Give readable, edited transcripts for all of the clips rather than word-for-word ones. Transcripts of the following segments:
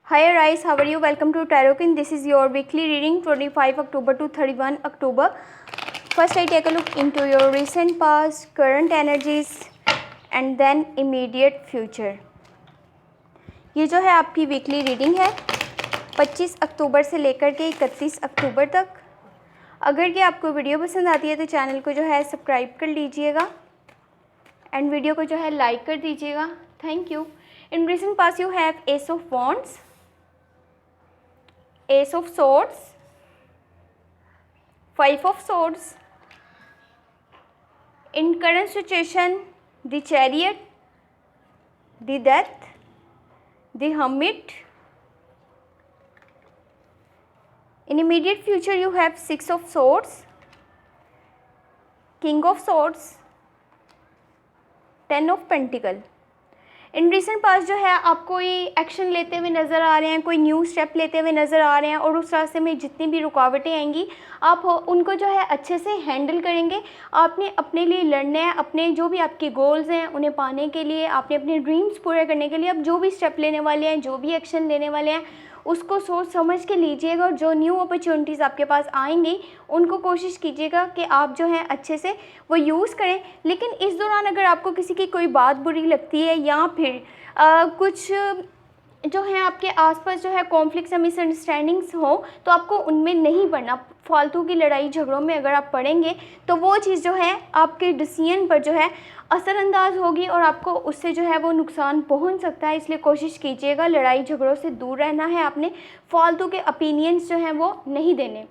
Hi Rise, how are you? Welcome to Tarokin. This is your weekly reading 25 October to 31 October. First I take a look into your recent past, current energies and then immediate future. ये जो है आपकी weekly reading है 25 अक्टूबर से लेकर के 31 अक्टूबर तक। अगर ये आपको वीडियो पसंद आती है तो चैनल को जो है सब्सक्राइब कर लीजिएगा एंड वीडियो को जो है लाइक कर दीजिएगा। Thank you. In recent past you have S of wands, Ace of Swords, Five of Swords. In current situation, the Chariot, the Death, the Hermit. In immediate future, you have Six of Swords, King of Swords, Ten of Pentacles. In recent past जो है आप कोई action लेते हुए नज़र आ रहे हैं, कोई न्यू स्टेप लेते हुए नज़र आ रहे हैं और उस रास्ते में जितनी भी रुकावटें आएंगी आप उनको जो है अच्छे से हैंडल करेंगे। आपने अपने लिए लड़ना है, अपने जो भी आपके गोल्स हैं उन्हें पाने के लिए, आपने अपने ड्रीम्स पूरे करने के लिए अब जो भी स्टेप लेने वाले हैं, जो भी एक्शन लेने वाले हैं उसको सोच समझ के लीजिएगा और जो न्यू अपॉर्चुनिटीज़ आपके पास आएंगी उनको कोशिश कीजिएगा कि आप जो है अच्छे से वो यूज़ करें। लेकिन इस दौरान अगर आपको किसी की कोई बात बुरी लगती है या फिर कुछ जो है आपके आसपास जो है कॉन्फ्लिक्ट्स या मिसअंडरस्टैंडिंग्स हो तो आपको उनमें नहीं पड़ना। फालतू की लड़ाई झगड़ों में अगर आप पड़ेंगे तो वो चीज़ जो है आपके डिसीजन पर जो है असरअंदाज होगी और आपको उससे जो है वो नुकसान पहुंच सकता है। इसलिए कोशिश कीजिएगा लड़ाई झगड़ों से दूर रहना है। आपने फालतू के ओपिनियंस जो हैं वो नहीं देने।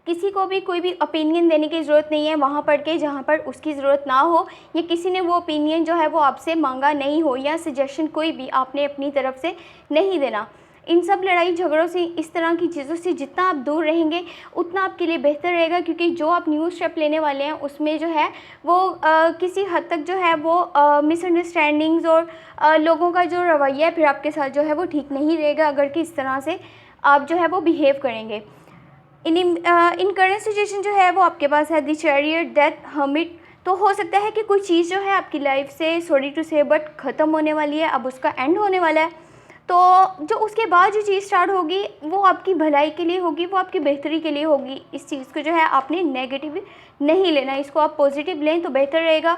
किसी को भी कोई भी ओपिनियन देने की ज़रूरत नहीं है वहाँ पर के जहाँ पर उसकी ज़रूरत ना हो या किसी ने वो ओपिनियन जो है वो आपसे मांगा नहीं हो या सजेशन कोई भी आपने अपनी तरफ से नहीं देना। इन सब लड़ाई झगड़ों से, इस तरह की चीज़ों से जितना आप दूर रहेंगे उतना आपके लिए बेहतर रहेगा, क्योंकि जो आप न्यू स्टेप लेने वाले हैं उसमें जो है वो किसी हद तक जो है वो मिसअंडरस्टैंडिंग्स और लोगों का जो रवैया है फिर आपके साथ जो है वो ठीक नहीं रहेगा अगर कि इस तरह से आप जो है वो बिहेव करेंगे। इन करंट सिचुएशन जो है वो आपके पास है द चैरियट, डेथ, हर्मिट। तो हो सकता है कि कोई चीज़ जो है आपकी लाइफ से सॉरी टू से बट ख़त्म होने वाली है, अब उसका एंड होने वाला है। तो जो उसके बाद जो चीज़ स्टार्ट होगी वो आपकी भलाई के लिए होगी, वो आपकी बेहतरी के लिए होगी। इस चीज़ को जो है आपने नेगेटिव नहीं लेना, इसको आप पॉजिटिव लें तो बेहतर रहेगा।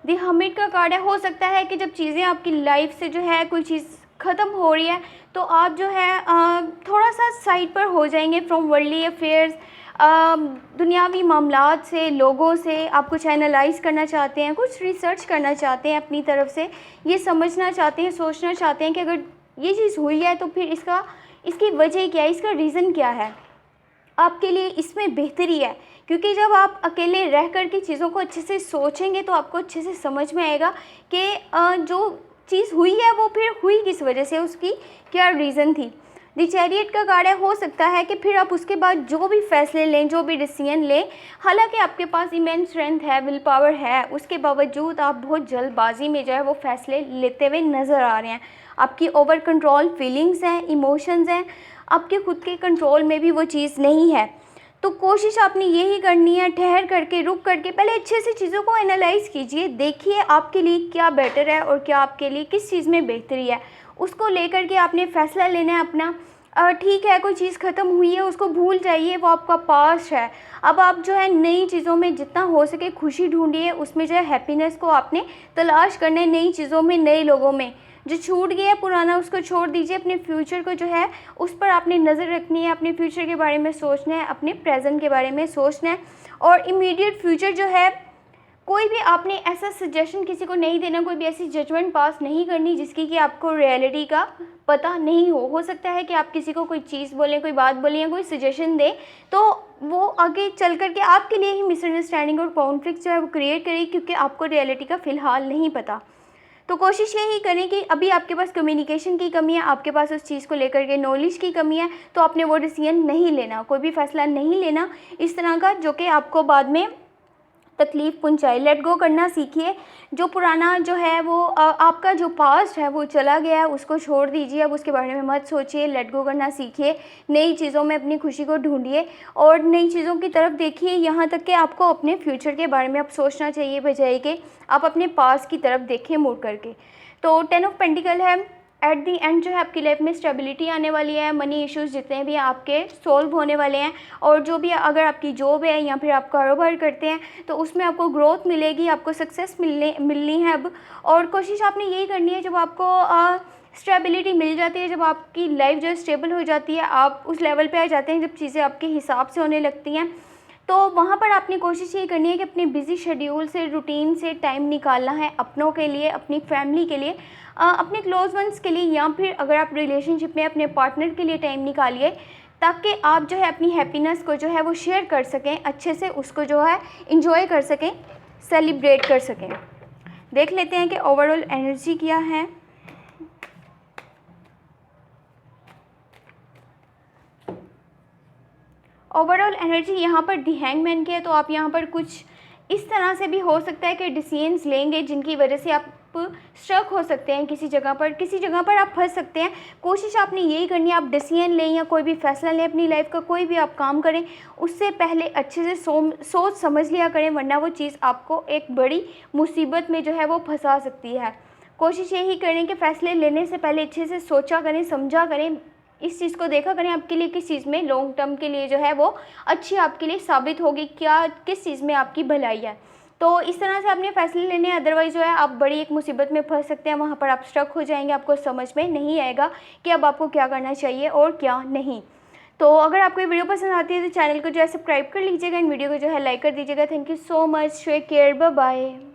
द हर्मिट का कार्ड है, हो सकता है कि जब चीज़ें आपकी लाइफ से जो है कोई चीज़ ख़त्म हो रही है तो आप जो है थोड़ा सा साइड पर हो जाएंगे फ्रॉम वर्ल्डली अफेयर्स। दुनियावी मामलात से, लोगों से आप कुछ एनालाइज करना चाहते हैं, कुछ रिसर्च करना चाहते हैं अपनी तरफ से, ये समझना चाहते हैं, सोचना चाहते हैं कि अगर ये चीज़ हुई है तो फिर इसकी वजह क्या है, इसका रीज़न क्या है। आपके लिए इसमें बेहतरी है, क्योंकि जब आप अकेले रह कर के चीज़ों को अच्छे से सोचेंगे तो आपको अच्छे से समझ में आएगा कि जो चीज़ हुई है वो फिर हुई किस वजह से, उसकी क्या रीज़न थी। द चैरियट का कार्ड है, हो सकता है कि फिर आप उसके बाद जो भी फैसले लें, जो भी डिसीजन लें, हालांकि आपके पास इमेंस स्ट्रेंथ है, विल पावर है, उसके बावजूद आप बहुत जल्दबाजी में जो है वो फैसले लेते हुए नज़र आ रहे हैं। आपकी ओवर कंट्रोल फीलिंग्स हैं, इमोशंस हैं, आपके खुद के कंट्रोल में भी वो चीज़ नहीं है। तो कोशिश आपने यही करनी है, ठहर करके, रुक करके पहले अच्छे से चीज़ों को एनालाइज कीजिए, देखिए आपके लिए क्या बेटर है और क्या आपके लिए किस चीज़ में बेहतरी है, उसको लेकर के आपने फ़ैसला लेना है अपना। ठीक है, कोई चीज़ ख़त्म हुई है उसको भूल जाइए, वो आपका पास्ट है। अब आप जो है नई चीज़ों में जितना हो सके खुशी ढूंढिए, उसमें जो है हैप्पीनेस को आपने तलाश करना है, नई चीज़ों में, नए लोगों में। जो छूट गया है पुराना उसको छोड़ दीजिए, अपने फ्यूचर को जो है उस पर आपने नज़र रखनी है, अपने फ्यूचर के बारे में सोचना है, अपने प्रेजेंट के बारे में सोचना है। और इमीडिएट फ्यूचर जो है कोई भी आपने ऐसा सजेशन किसी को नहीं देना, कोई भी ऐसी जजमेंट पास नहीं करनी जिसकी कि आपको रियलिटी का पता नहीं हो सकता है कि आप किसी को कोई चीज़ बोलें, कोई बात बोलें या कोई सजेशन दें तो वो आगे चल करके आपके लिए ही मिसअंडरस्टैंडिंग और कॉन्फ्लिक्ट जो है वो क्रिएट करेगी, क्योंकि आपको रियलिटी का फ़िलहाल नहीं पता। तो कोशिश यही करें कि अभी आपके पास कम्युनिकेशन की कमी है, आपके पास उस चीज़ को लेकर के नॉलेज की कमी है, तो आपने वो डिसीजन नहीं लेना, कोई भी फैसला नहीं लेना इस तरह का जो कि आपको बाद में तकलीफ़ पहुंचाए। लेट गो करना सीखिए। जो पुराना जो है वो आपका जो पास्ट है वो चला गया है, उसको छोड़ दीजिए, अब उसके बारे में मत सोचिए, लेट गो करना सीखिए। नई चीज़ों में अपनी खुशी को ढूंढिए और नई चीज़ों की तरफ देखिए, यहाँ तक कि आपको अपने फ्यूचर के बारे में अब सोचना चाहिए बजाय कि आप अपने पास्ट की तरफ देखें मुड़ करके। तो 10 ऑफ पेंटिकल है, एट दी एंड जो है आपकी लाइफ में स्टेबिलिटी आने वाली है, मनी इश्यूज़ जितने भी आपके सॉल्व होने वाले हैं, और जो भी अगर आपकी जॉब है या फिर आप कारोबार करते हैं तो उसमें आपको ग्रोथ मिलेगी, आपको सक्सेस मिलनी है अब। और कोशिश आपने यही करनी है, जब आपको स्टेबिलिटी मिल जाती है, जब आपकी लाइफ जो है स्टेबल हो जाती है, आप उस लेवल पे आ जाते हैं जब चीज़ें आपके हिसाब से होने लगती हैं, तो वहाँ पर आपने कोशिश ये करनी है कि अपने बिज़ी शेड्यूल से, रूटीन से टाइम निकालना है अपनों के लिए, अपनी फैमिली के लिए, अपने क्लोज वंस के लिए, या फिर अगर आप रिलेशनशिप में अपने पार्टनर के लिए टाइम निकालिए, ताकि आप जो है अपनी हैप्पीनेस को जो है वो शेयर कर सकें, अच्छे से उसको जो है इंजॉय कर सकें, सेलिब्रेट कर सकें। देख लेते हैं कि ओवरऑल एनर्जी क्या है। ओवरऑल एनर्जी यहाँ पर दी हैंगमैन की है, तो आप यहाँ पर कुछ इस तरह से भी हो सकता है कि डिसीजंस लेंगे जिनकी वजह से आप स्ट्रक हो सकते हैं, किसी जगह पर आप फंस सकते हैं। कोशिश आपने यही करनी है, आप डिसीजन लें या कोई भी फैसला लें अपनी लाइफ का, कोई भी आप काम करें, उससे पहले अच्छे से सोच समझ लिया करें, वरना वो चीज़ आपको एक बड़ी मुसीबत में जो है वो फंसा सकती है। कोशिश यही करें कि फ़ैसले लेने से पहले अच्छे से सोचा करें, समझा करें, इस चीज़ को देखा करें आपके लिए किस चीज़ में लॉन्ग टर्म के लिए जो है वो अच्छी आपके लिए साबित होगी, क्या किस चीज़ में आपकी भलाई है। तो इस तरह से आपने फ़ैसले लेने हैं, अदरवाइज़ जो है आप बड़ी एक मुसीबत में फंस सकते हैं, वहाँ पर आप स्ट्रक हो जाएंगे, आपको समझ में नहीं आएगा कि अब आपको क्या करना चाहिए और क्या नहीं। तो अगर आपको ये वीडियो पसंद आती है तो चैनल को जो है सब्सक्राइब कर लीजिएगा, इन वीडियो को जो है लाइक कर दीजिएगा। Thank you so much, take care, bye bye.